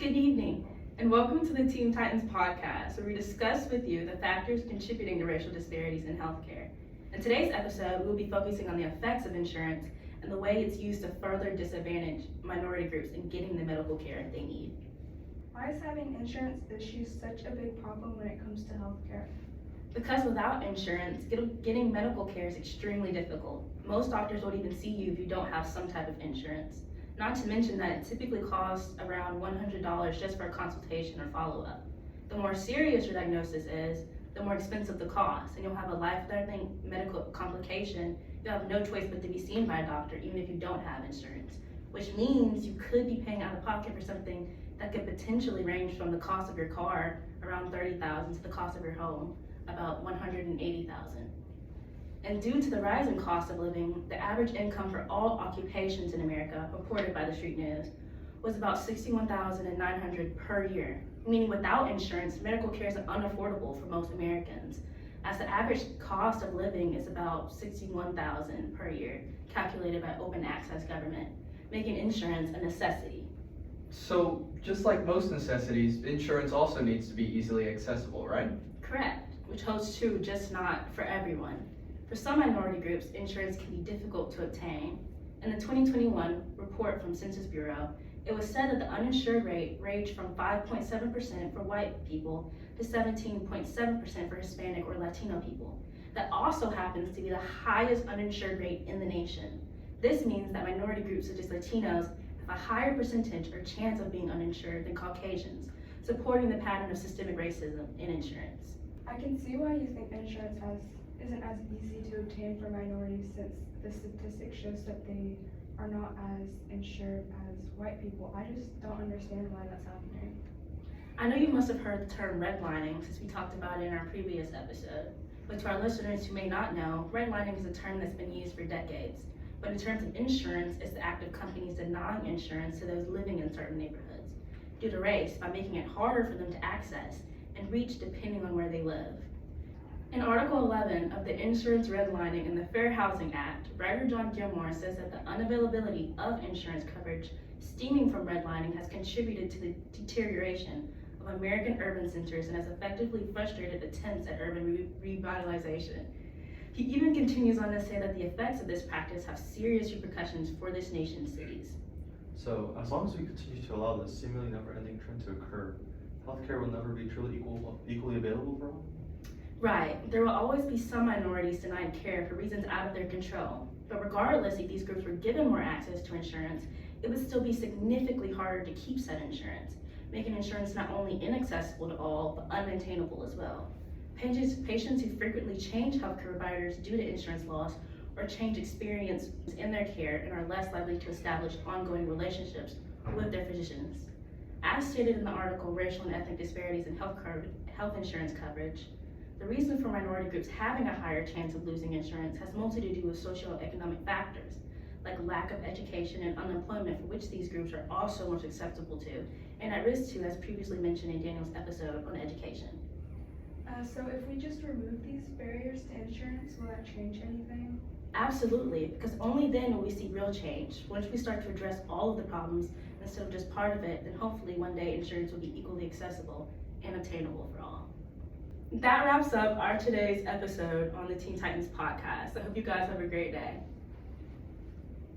Good evening, and welcome to the Teen Titans podcast, where we discuss with you the factors contributing to racial disparities in healthcare. In today's episode, we'll be focusing on the effects of insurance and the way it's used to further disadvantage minority groups in getting the medical care they need. Why is having insurance issues such a big problem when it comes to healthcare? Because without insurance, getting medical care is extremely difficult. Most doctors won't even see you if you don't have some type of insurance. Not to mention that it typically costs around $100 just for a consultation or follow-up. The more serious your diagnosis is, the more expensive the cost, and you'll have a life-threatening medical complication. You'll have no choice but to be seen by a doctor, even if you don't have insurance, which means you could be paying out of pocket for something that could potentially range from the cost of your car, around $30,000, to the cost of your home, about $180,000. And due to the rising cost of living, the average income for all occupations in America, reported by the Street News, was about $61,900 per year, meaning without insurance, medical care is unaffordable for most Americans, as the average cost of living is about $61,000 per year, calculated by open access government, making insurance a necessity. So, just like most necessities, insurance also needs to be easily accessible, right? Correct, which holds true, just not for everyone. For some minority groups, insurance can be difficult to obtain. In the 2021 report from Census Bureau, it was said that the uninsured rate ranged from 5.7% for white people to 17.7% for Hispanic or Latino people. That also happens to be the highest uninsured rate in the nation. This means that minority groups such as Latinos have a higher percentage or chance of being uninsured than Caucasians, supporting the pattern of systemic racism in insurance. I can see why you think insurance isn't as easy to obtain for minorities, since the statistic shows that they are not as insured as white people. I just don't understand why that's happening. I know you must have heard the term redlining since we talked about it in our previous episode, but to our listeners who may not know, redlining is a term that's been used for decades. But in terms of insurance, it's the act of companies denying insurance to those living in certain neighborhoods due to race, by making it harder for them to access and reach depending on where they live. In Article 11 of the Insurance Redlining in the Fair Housing Act, writer John Gilmore says that the unavailability of insurance coverage stemming from redlining has contributed to the deterioration of American urban centers and has effectively frustrated attempts at urban revitalization. He even continues on to say that the effects of this practice have serious repercussions for this nation's cities. So, as long as we continue to allow this seemingly never-ending trend to occur, healthcare will never be truly equally available for all? Right, there will always be some minorities denied care for reasons out of their control. But regardless if these groups were given more access to insurance, it would still be significantly harder to keep said insurance, making insurance not only inaccessible to all, but unmaintainable as well. Patients who frequently change healthcare providers due to insurance loss or change experience in their care and are less likely to establish ongoing relationships with their physicians. As stated in the article, Racial and Ethnic Disparities in Health Insurance Coverage, the reason for minority groups having a higher chance of losing insurance has mostly to do with socioeconomic factors, like lack of education and unemployment, for which these groups are also more susceptible to, and at risk to, as previously mentioned in Daniel's episode on education. So if we just remove these barriers to insurance, will that change anything? Absolutely, because only then will we see real change. Once we start to address all of the problems instead of just part of it, then hopefully one day insurance will be equally accessible and obtainable for all. That wraps up our today's episode on the Teen Titans podcast. I hope you guys have a great day.